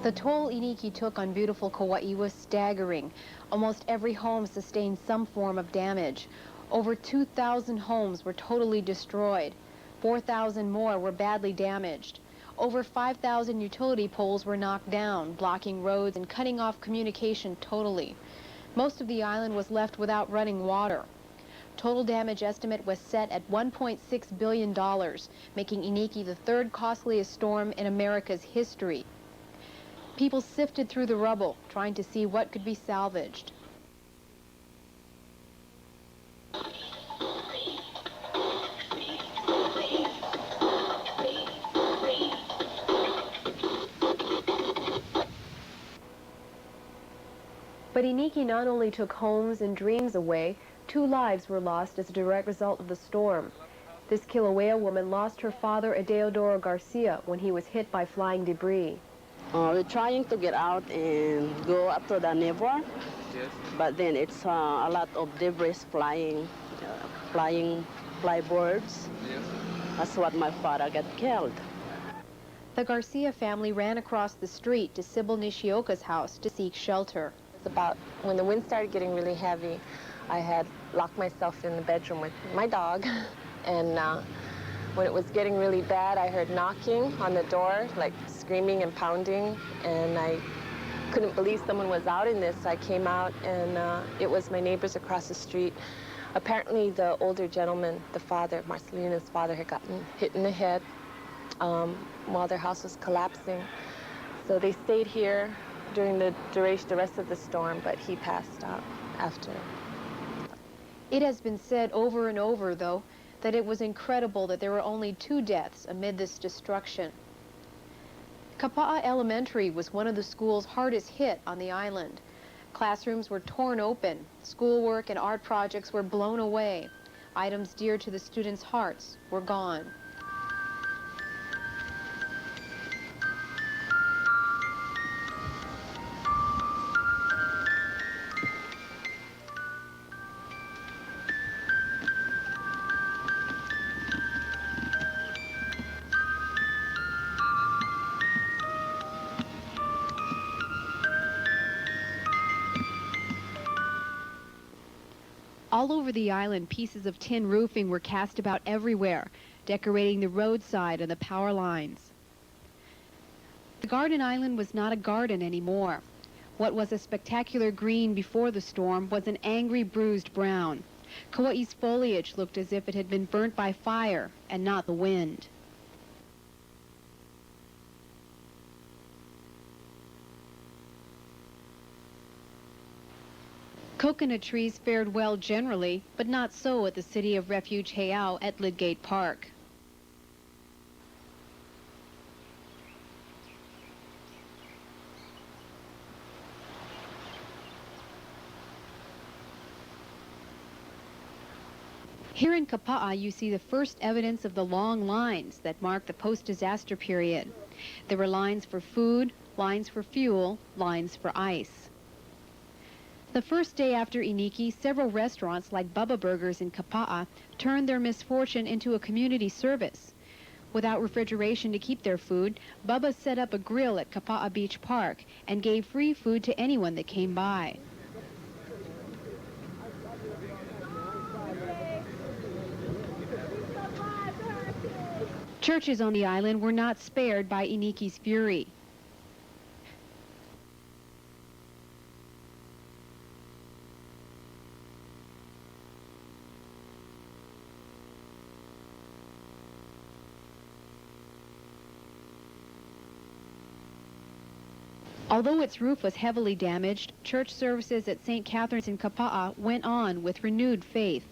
The toll Iniki took on beautiful Kauai was staggering. Almost every home sustained some form of damage. Over 2,000 homes were totally destroyed. 4,000 more were badly damaged. Over 5,000 utility poles were knocked down, blocking roads and cutting off communication totally. Most of the island was left without running water. Total damage estimate was set at $1.6 billion, making Iniki the third costliest storm in America's history. People sifted through the rubble, trying to see what could be salvaged. But Iniki not only took homes and dreams away, 2 lives were lost as a direct result of the storm. This Kilauea woman lost her father, Adeodoro Garcia, when he was hit by flying debris. We're trying to get out and go up to the neighbor, but then it's a lot of debris flying, flyboards. That's what my father got killed. The Garcia family ran across the street to Sybil Nishioka's house to seek shelter. About when the wind started getting really heavy, I had locked myself in the bedroom with my dog, and when it was getting really bad, I heard knocking on the door, like screaming and pounding, and I couldn't believe someone was out in this. I came out, and it was my neighbors across the street. Apparently, the older gentleman, the father, Marcelina's father, had gotten hit in the head while their house was collapsing. So they stayed here during the rest of the storm, but he passed out after. It has been said over and over, though, that it was incredible that there were only 2 deaths amid this destruction. Kapa'a Elementary was one of the schools hardest hit on the island. Classrooms were torn open, schoolwork and art projects were blown away. Items dear to the students' hearts were gone. All over the island, pieces of tin roofing were cast about everywhere, decorating the roadside and the power lines. The garden island was not a garden anymore. What was a spectacular green before the storm was an angry, bruised brown. Kauai's foliage looked as if it had been burnt by fire and not the wind. Coconut trees fared well generally, but not so at the City of Refuge Heiau at Lidgate Park. Here in Kapa'a, you see the first evidence of the long lines that mark the post-disaster period. There were lines for food, lines for fuel, lines for ice. The first day after Iniki, several restaurants like Bubba Burgers in Kapa'a turned their misfortune into a community service. Without refrigeration to keep their food, Bubba set up a grill at Kapa'a Beach Park and gave free food to anyone that came by. Churches on the island were not spared by Iniki's fury. Although its roof was heavily damaged, church services at St. Catherine's in Kapa'a went on with renewed faith.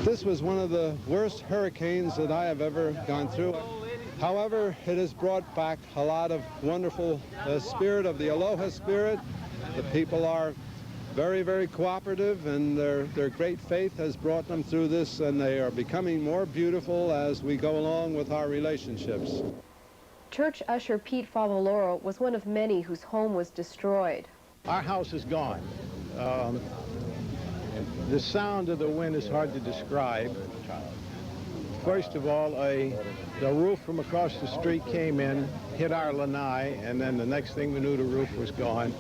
This was one of the worst hurricanes that I have ever gone through. However, it has brought back a lot of wonderful spirit of the aloha spirit. The people are very, very cooperative, and their great faith has brought them through this, and they are becoming more beautiful as we go along with our relationships. Church usher Pete Favaloro was one of many whose home was destroyed. Our house is gone. The sound of the wind is hard to describe. First of all, the roof from across the street came in, hit our lanai, and then the next thing we knew, the roof was gone.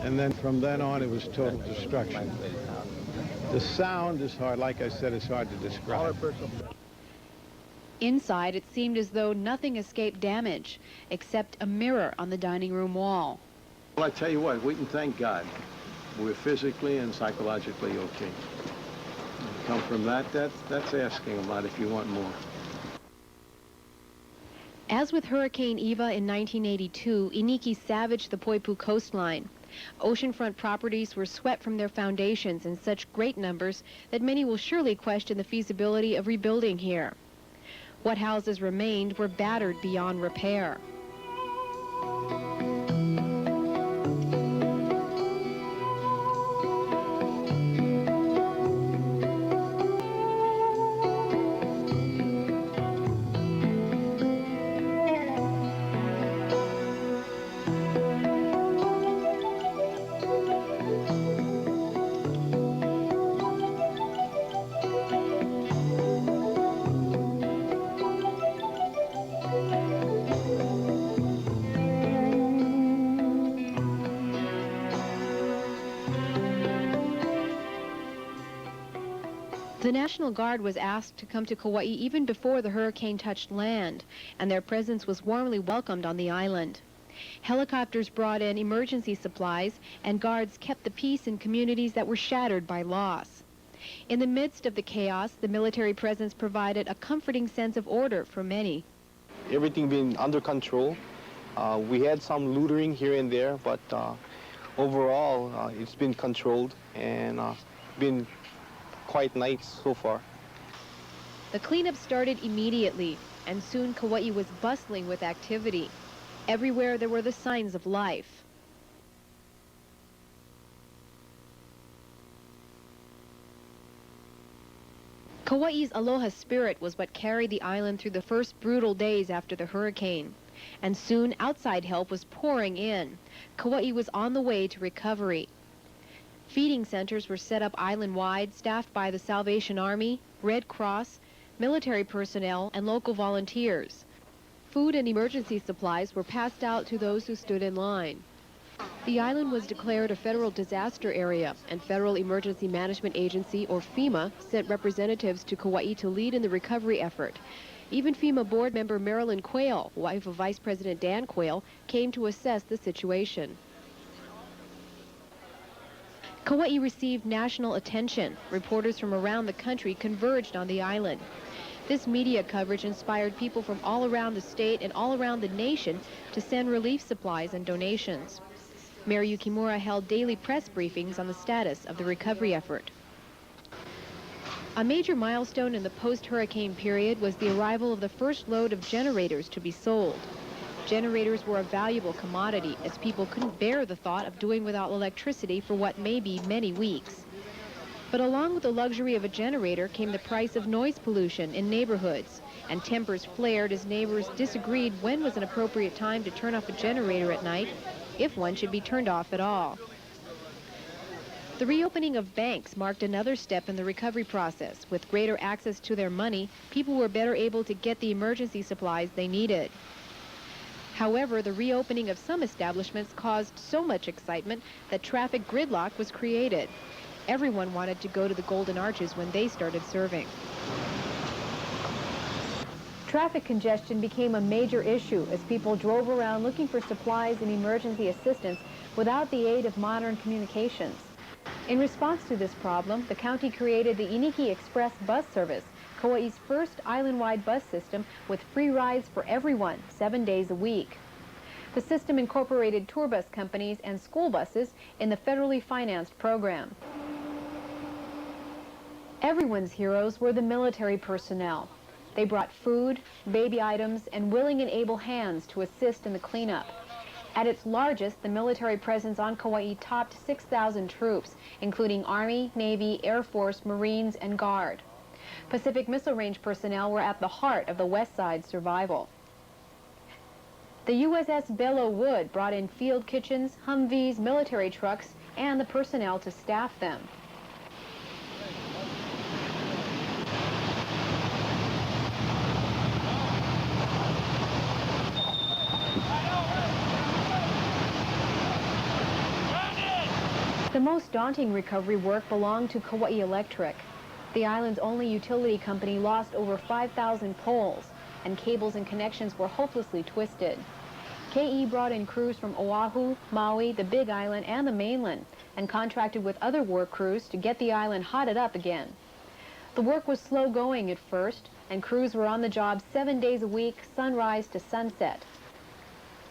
And then from then on, it was total destruction. The sound is hard, like I said, it's hard to describe. Inside, it seemed as though nothing escaped damage, except a mirror on the dining room wall. Well, I tell you what, we can thank God. We're physically and psychologically okay. Come from that's asking a lot if you want more. As with Hurricane Eva in 1982, Iniki savaged the Poipu coastline. Oceanfront properties were swept from their foundations in such great numbers that many will surely question the feasibility of rebuilding here. What houses remained were battered beyond repair. The National Guard was asked to come to Kauai even before the hurricane touched land, and their presence was warmly welcomed on the island. Helicopters brought in emergency supplies, and guards kept the peace in communities that were shattered by loss. In the midst of the chaos, the military presence provided a comforting sense of order for many. Everything being under control. We had some lootering here and there, but overall it's been controlled and been quite nice so far. The cleanup started immediately, and soon Kauai was bustling with activity. Everywhere there were the signs of life. Kauai's aloha spirit was what carried the island through the first brutal days after the hurricane. And soon outside help was pouring in. Kauai was on the way to recovery. Feeding centers were set up island-wide, staffed by the Salvation Army, Red Cross, military personnel, and local volunteers. Food and emergency supplies were passed out to those who stood in line. The island was declared a federal disaster area, and Federal Emergency Management Agency, or FEMA, sent representatives to Kauai to lead in the recovery effort. Even FEMA board member Marilyn Quayle, wife of Vice President Dan Quayle, came to assess the situation. Kauai received national attention. Reporters from around the country converged on the island. This media coverage inspired people from all around the state and all around the nation to send relief supplies and donations. Mayor Yukimura held daily press briefings on the status of the recovery effort. A major milestone in the post-hurricane period was the arrival of the first load of generators to be sold. Generators were a valuable commodity, as people couldn't bear the thought of doing without electricity for what may be many weeks. But along with the luxury of a generator came the price of noise pollution in neighborhoods, and tempers flared as neighbors disagreed when was an appropriate time to turn off a generator at night, if one should be turned off at all. The reopening of banks marked another step in the recovery process. With greater access to their money, people were better able to get the emergency supplies they needed. However, the reopening of some establishments caused so much excitement that traffic gridlock was created. Everyone wanted to go to the Golden Arches when they started serving. Traffic congestion became a major issue as people drove around looking for supplies and emergency assistance without the aid of modern communications. In response to this problem, the county created the Iniki Express bus service, Kauai's first island-wide bus system with free rides for everyone, 7 days a week. The system incorporated tour bus companies and school buses in the federally financed program. Everyone's heroes were the military personnel. They brought food, baby items, and willing and able hands to assist in the cleanup. At its largest, the military presence on Kauai topped 6,000 troops, including Army, Navy, Air Force, Marines, and Guard. Pacific Missile Range personnel were at the heart of the West Side's survival. The USS Belleau Wood brought in field kitchens, Humvees, military trucks, and the personnel to staff them. The most daunting recovery work belonged to Kauai Electric. The island's only utility company lost over 5,000 poles, and cables and connections were hopelessly twisted. KE brought in crews from Oahu, Maui, the Big Island, and the mainland, and contracted with other work crews to get the island hotted up again. The work was slow going at first, and crews were on the job 7 days a week, sunrise to sunset.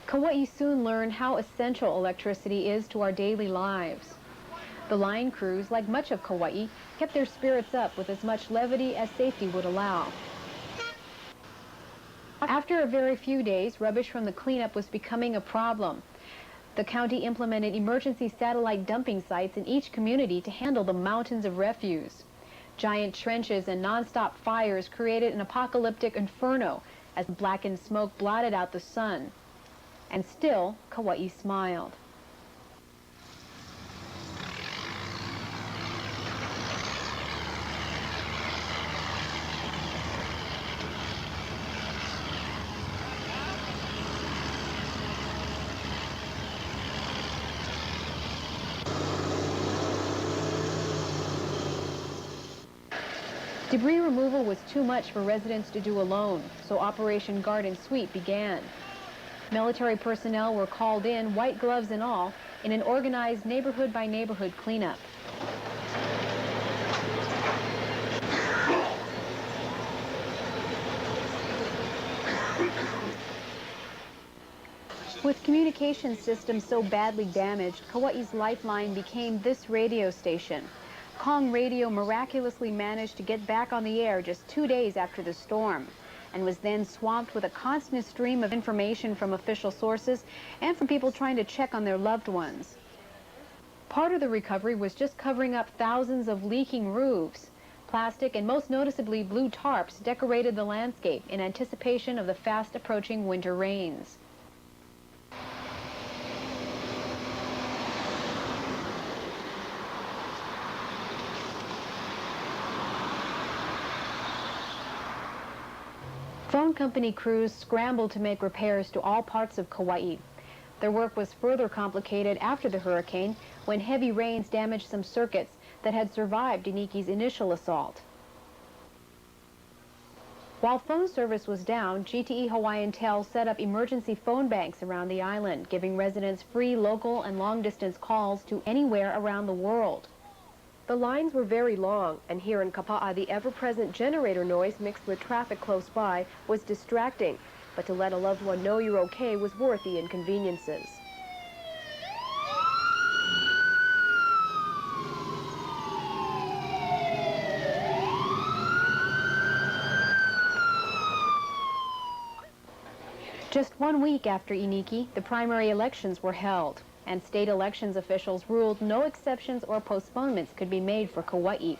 Kauai soon learned how essential electricity is to our daily lives. The line crews, like much of Kauai, kept their spirits up with as much levity as safety would allow. After a very few days, rubbish from the cleanup was becoming a problem. The county implemented emergency satellite dumping sites in each community to handle the mountains of refuse. Giant trenches and non-stop fires created an apocalyptic inferno as blackened smoke blotted out the sun. And still, Kauai smiled. Debris removal was too much for residents to do alone, so Operation Guard and Sweep began. Military personnel were called in, white gloves and all, in an organized neighborhood-by-neighborhood cleanup. With communication systems so badly damaged, Kauai's lifeline became this radio station. Kong Radio miraculously managed to get back on the air just 2 days after the storm, and was then swamped with a constant stream of information from official sources and from people trying to check on their loved ones. Part of the recovery was just covering up thousands of leaking roofs. Plastic and most noticeably blue tarps decorated the landscape in anticipation of the fast approaching winter rains. Phone company crews scrambled to make repairs to all parts of Kauai. Their work was further complicated after the hurricane when heavy rains damaged some circuits that had survived Iniki's initial assault. While phone service was down, GTE Hawaiian Tel set up emergency phone banks around the island, giving residents free local and long-distance calls to anywhere around the world. The lines were very long, and here in Kapa'a, the ever-present generator noise mixed with traffic close by was distracting, but to let a loved one know you're okay was worth the inconveniences. Just 1 week after Iniki, the primary elections were held, and state elections officials ruled no exceptions or postponements could be made for Kauai.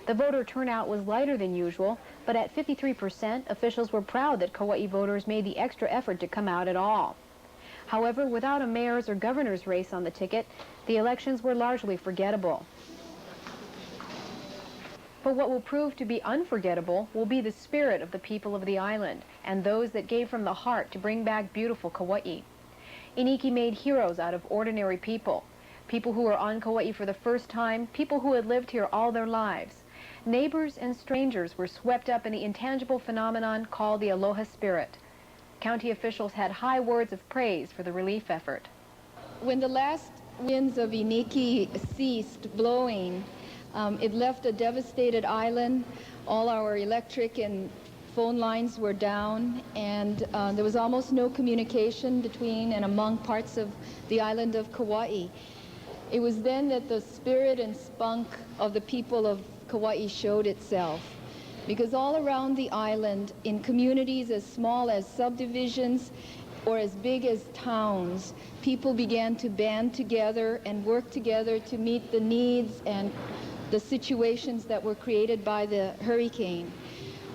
The voter turnout was lighter than usual, but at 53%, officials were proud that Kauai voters made the extra effort to come out at all. However, without a mayor's or governor's race on the ticket, the elections were largely forgettable. But what will prove to be unforgettable will be the spirit of the people of the island and those that gave from the heart to bring back beautiful Kauai. Iniki made heroes out of ordinary people, people who were on Kauai for the first time, people who had lived here all their lives. Neighbors and strangers were swept up in the intangible phenomenon called the aloha spirit. County officials had high words of praise for the relief effort. When the last winds of Iniki ceased blowing, it left a devastated island. All our electric and phone lines were down, and there was almost no communication between and among parts of the island of Kauai. It was then that the spirit and spunk of the people of Kauai showed itself, because all around the island, in communities as small as subdivisions or as big as towns, people began to band together and work together to meet the needs and the situations that were created by the hurricane.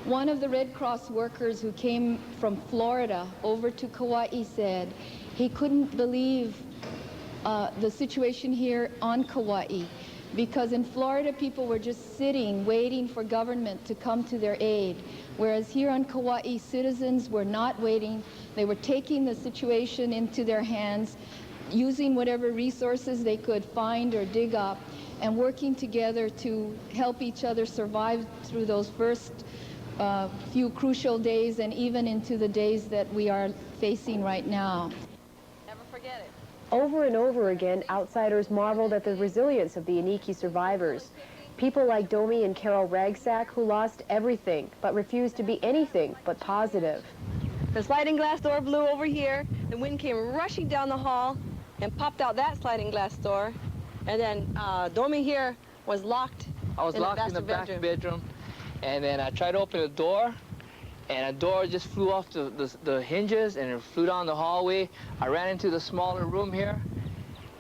One of the Red Cross workers who came from Florida over to Kauai said he couldn't believe the situation here on Kauai, because in Florida people were just sitting waiting for government to come to their aid, whereas here on Kauai citizens were not waiting. They were taking the situation into their hands, using whatever resources they could find or dig up, and working together to help each other survive through those first few crucial days and even into the days that we are facing right now. Never forget it. Over and over again, outsiders marveled at the resilience of the Iniki survivors. People like Domi and Carol Ragsack, who lost everything but refused to be anything but positive. The sliding glass door blew over here. The wind came rushing down the hall and popped out that sliding glass door. And then Domi here was locked. I was locked in the back bedroom. And then I tried to open the door, and the door just flew off the hinges, and it flew down the hallway. I ran into the smaller room here,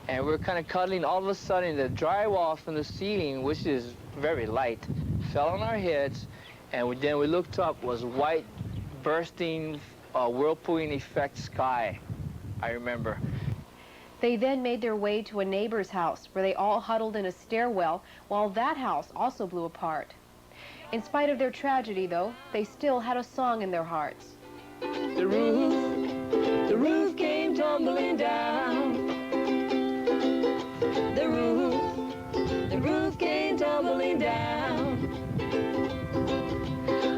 and we were kind of cuddling. All of a sudden, the drywall from the ceiling, which is very light, fell on our heads, and then we looked up, was white, bursting, whirlpooling effect sky, I remember. They then made their way to a neighbor's house, where they all huddled in a stairwell, while that house also blew apart. In spite of their tragedy, though, they still had a song in their hearts. The roof came tumbling down. The roof came tumbling down.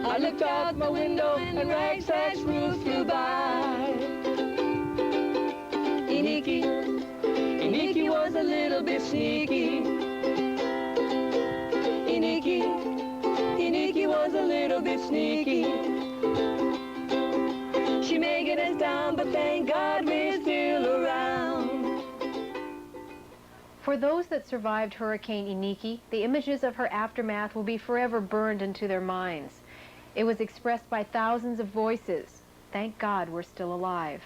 I looked out my window and Ragsack's roof flew by. Iniki was a little bit sneaky. Iniki was a little bit sneaky. She may get us down, but thank God we're still around. For those that survived Hurricane Iniki, the images of her aftermath will be forever burned into their minds. It was expressed by thousands of voices. Thank God we're still alive.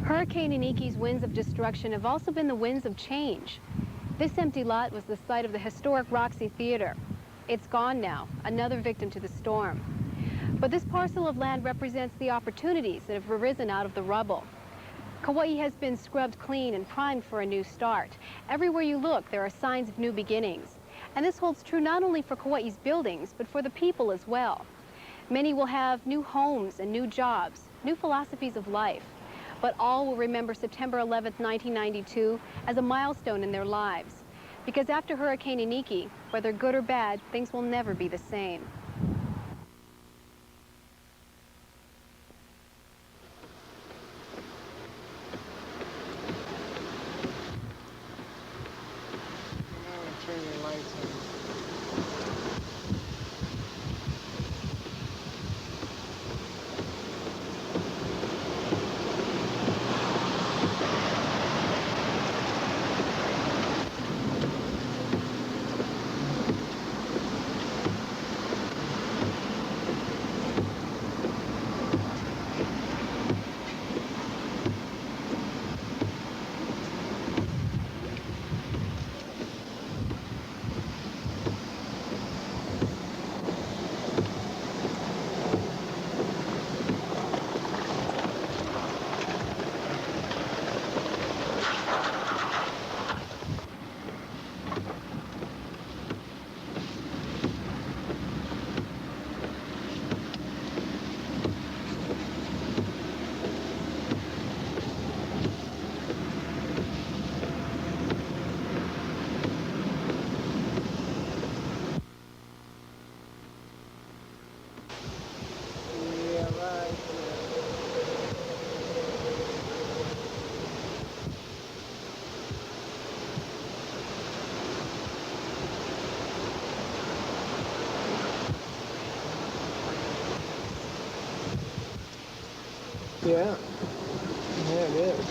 Hurricane Iniki's winds of destruction have also been the winds of change. This empty lot was the site of the historic Roxy Theater. It's gone now, another victim to the storm. But this parcel of land represents the opportunities that have arisen out of the rubble. Kauai has been scrubbed clean and primed for a new start. Everywhere you look, there are signs of new beginnings. And this holds true not only for Kauai's buildings, but for the people as well. Many will have new homes and new jobs, new philosophies of life. But all will remember September 11th, 1992 as a milestone in their lives. Because after Hurricane Iniki, whether good or bad, things will never be the same. Turn your lights on. Yeah. Yeah, it is.